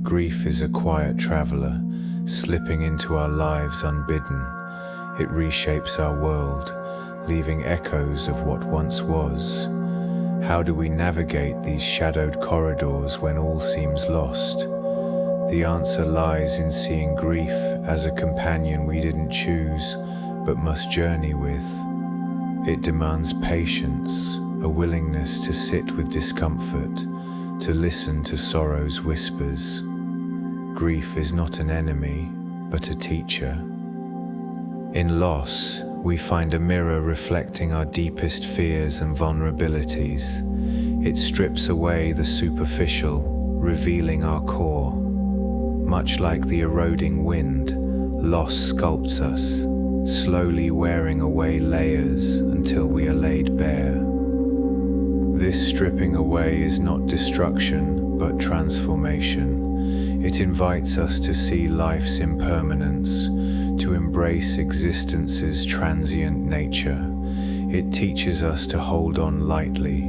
Grief is a quiet traveler, slipping into our lives unbidden. It reshapes our world, leaving echoes of what once was. How do we navigate these shadowed corridors when all seems lost? The answer lies in seeing grief as a companion we didn't choose, but must journey with. It demands patience, a willingness to sit with discomfort, to listen to sorrow's whispers. Grief is not an enemy, but a teacher. In loss, we find a mirror reflecting our deepest fears and vulnerabilities. It strips away the superficial, revealing our core. Much like the eroding wind, loss sculpts us, slowly wearing away layers until we are laid bare. This stripping away is not destruction, but transformation. It invites us to see life's impermanence, to embrace existence's transient nature. It teaches us to hold on lightly,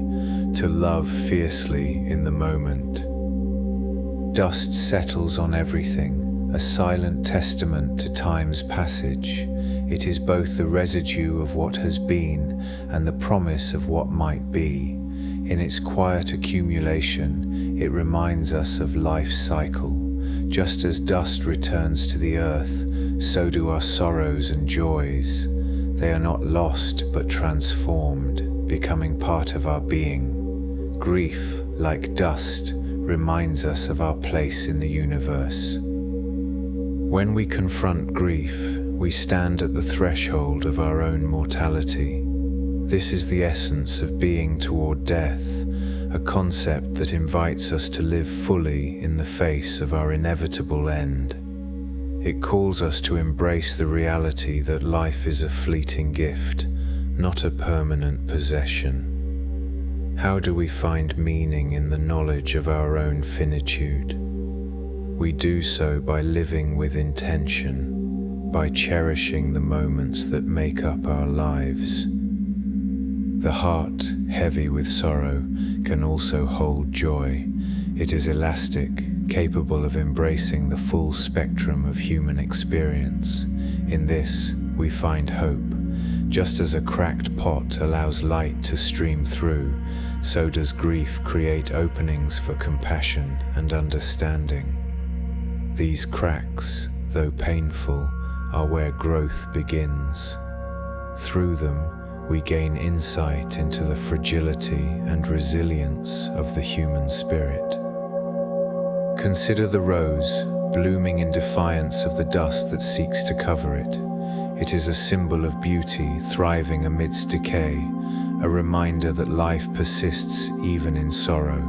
to love fiercely in the moment. Dust settles on everything, a silent testament to time's passage. It is both the residue of what has been and the promise of what might be. In its quiet accumulation, it reminds us of life's cycle. Just as dust returns to the earth, so do our sorrows and joys. They are not lost but transformed, becoming part of our being. Grief, like dust, reminds us of our place in the universe. When we confront grief, we stand at the threshold of our own mortality. This is the essence of being toward death, a concept that invites us to live fully in the face of our inevitable end. It calls us to embrace the reality that life is a fleeting gift, not a permanent possession. How do we find meaning in the knowledge of our own finitude? We do so by living with intention, by cherishing the moments that make up our lives. The heart, heavy with sorrow, can also hold joy. It is elastic, capable of embracing the full spectrum of human experience. In this, we find hope. Just as a cracked pot allows light to stream through, so does grief create openings for compassion and understanding. These cracks, though painful, are where growth begins. Through them, we gain insight into the fragility and resilience of the human spirit. Consider the rose, blooming in defiance of the dust that seeks to cover it. It is a symbol of beauty thriving amidst decay, a reminder that life persists even in sorrow.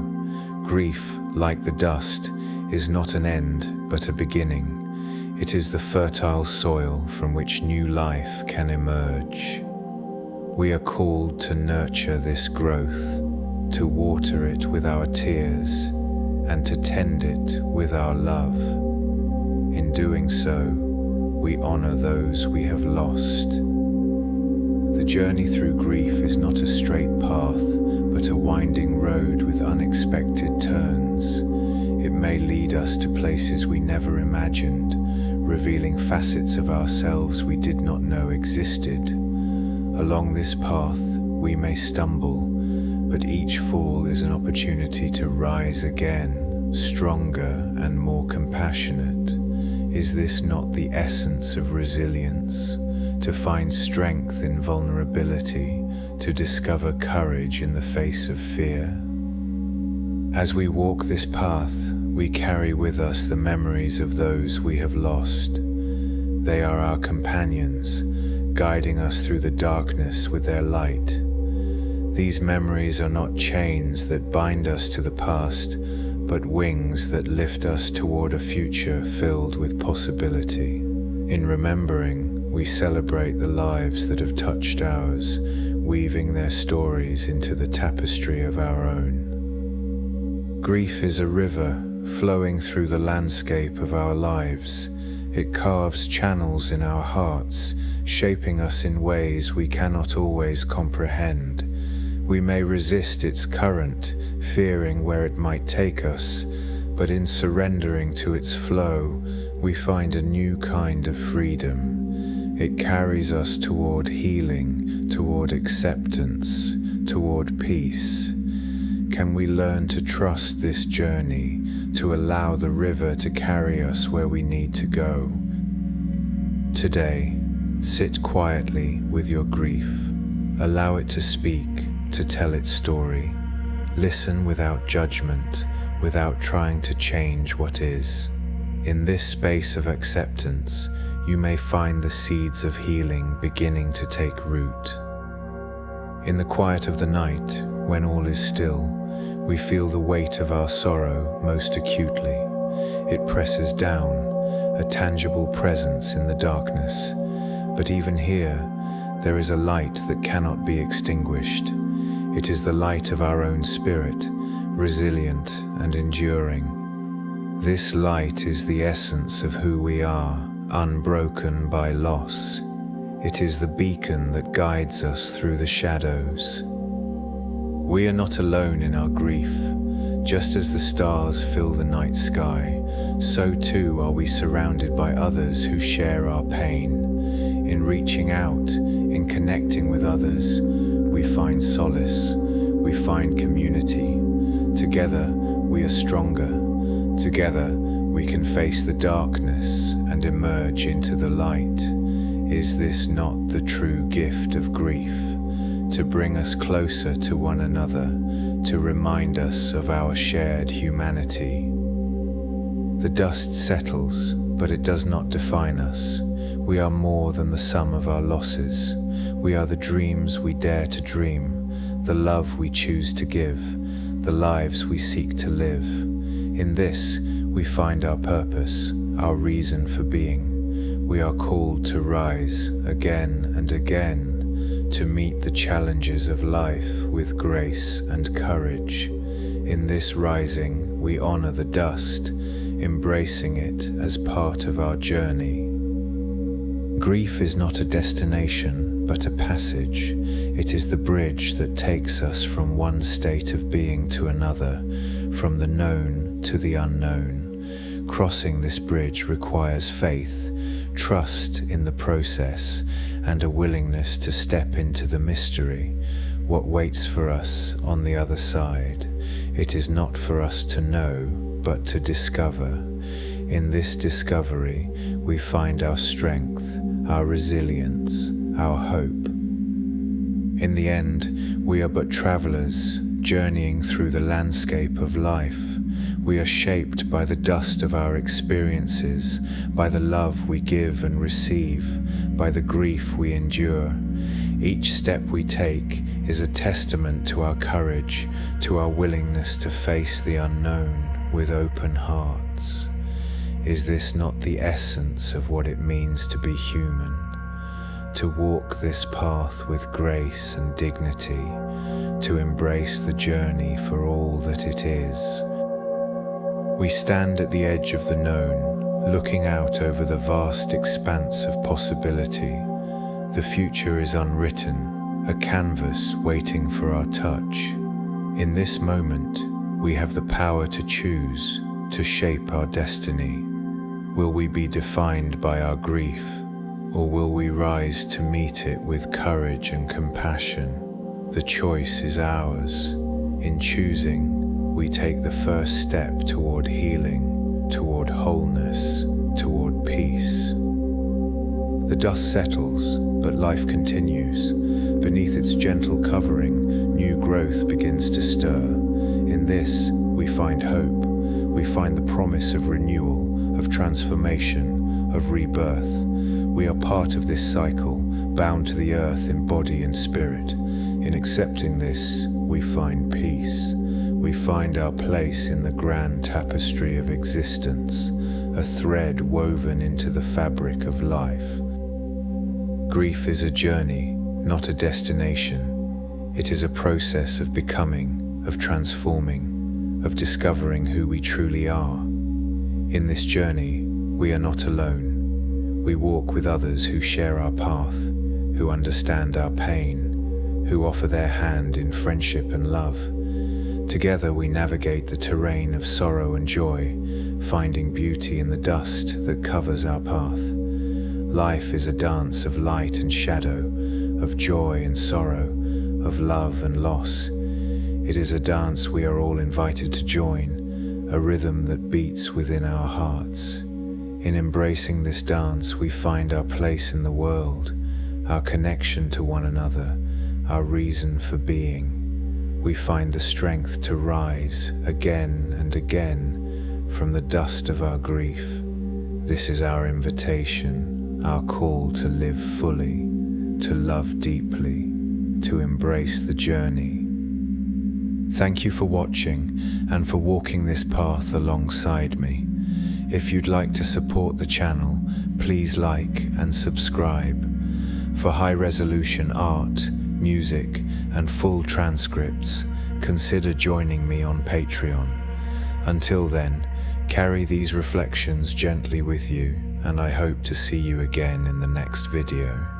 Grief, like the dust, is not an end but a beginning. It is the fertile soil from which new life can emerge. We are called to nurture this growth, to water it with our tears, and to tend it with our love. In doing so, we honor those we have lost. The journey through grief is not a straight path, but a winding road with unexpected turns. It may lead us to places we never imagined, revealing facets of ourselves we did not know existed. Along this path, we may stumble, but each fall is an opportunity to rise again, stronger and more compassionate. Is this not the essence of resilience? To find strength in vulnerability, to discover courage in the face of fear. As we walk this path, we carry with us the memories of those we have lost. They are our companions, guiding us through the darkness with their light. These memories are not chains that bind us to the past, but wings that lift us toward a future filled with possibility. In remembering, we celebrate the lives that have touched ours, weaving their stories into the tapestry of our own. Grief is a river flowing through the landscape of our lives. It carves channels in our hearts, shaping us in ways we cannot always comprehend. We may resist its current, fearing where it might take us, but in surrendering to its flow, we find a new kind of freedom. It carries us toward healing, toward acceptance, toward peace. Can we learn to trust this journey, to allow the river to carry us where we need to go? Today, sit quietly with your grief. Allow it to speak, to tell its story. Listen without judgment, without trying to change what is. In this space of acceptance, you may find the seeds of healing beginning to take root. In the quiet of the night, when all is still, we feel the weight of our sorrow most acutely. It presses down, a tangible presence in the darkness. But even here, there is a light that cannot be extinguished. It is the light of our own spirit, resilient and enduring. This light is the essence of who we are, unbroken by loss. It is the beacon that guides us through the shadows. We are not alone in our grief. Just as the stars fill the night sky, so too are we surrounded by others who share our pain. In reaching out, in connecting with others, we find solace, we find community. Together, we are stronger. Together, we can face the darkness and emerge into the light. Is this not the true gift of grief? To bring us closer to one another, to remind us of our shared humanity. The dust settles, but it does not define us. We are more than the sum of our losses. We are the dreams we dare to dream, the love we choose to give, the lives we seek to live. In this, we find our purpose, our reason for being. We are called to rise again and again, to meet the challenges of life with grace and courage. In this rising, we honor the dust, embracing it as part of our journey. Grief is not a destination, but a passage. It is the bridge that takes us from one state of being to another, from the known to the unknown. Crossing this bridge requires faith, trust in the process, and a willingness to step into the mystery, what waits for us on the other side. It is not for us to know, but to discover. In this discovery, we find our strength, our resilience, our hope. In the end, we are but travelers, journeying through the landscape of life. We are shaped by the dust of our experiences, by the love we give and receive, by the grief we endure. Each step we take is a testament to our courage, to our willingness to face the unknown with open hearts. Is this not the essence of what it means to be human? To walk this path with grace and dignity, to embrace the journey for all that it is. We stand at the edge of the known, looking out over the vast expanse of possibility. The future is unwritten, a canvas waiting for our touch. In this moment, we have the power to choose, to shape our destiny. Will we be defined by our grief, or will we rise to meet it with courage and compassion? The choice is ours. In choosing, we take the first step toward healing, toward wholeness, toward peace. The dust settles, but life continues. Beneath its gentle covering, new growth begins to stir. In this, we find hope. We find the promise of renewal, of transformation, of rebirth. We are part of this cycle, bound to the earth in body and spirit. In accepting this, we find peace. We find our place in the grand tapestry of existence, a thread woven into the fabric of life. Grief is a journey, not a destination. It is a process of becoming, of transforming, of discovering who we truly are. In this journey, we are not alone. We walk with others who share our path, who understand our pain, who offer their hand in friendship and love. Together we navigate the terrain of sorrow and joy, finding beauty in the dust that covers our path. Life is a dance of light and shadow, of joy and sorrow, of love and loss. It is a dance we are all invited to join, a rhythm that beats within our hearts. In embracing this dance, we find our place in the world, our connection to one another, our reason for being. We find the strength to rise again and again from the dust of our grief. This is our invitation, our call to live fully, to love deeply, to embrace the journey. Thank you for watching and for walking this path alongside me. If you'd like to support the channel, please like and subscribe. For high-resolution art, music, and full transcripts, consider joining me on Patreon. Until then, carry these reflections gently with you, and I hope to see you again in the next video.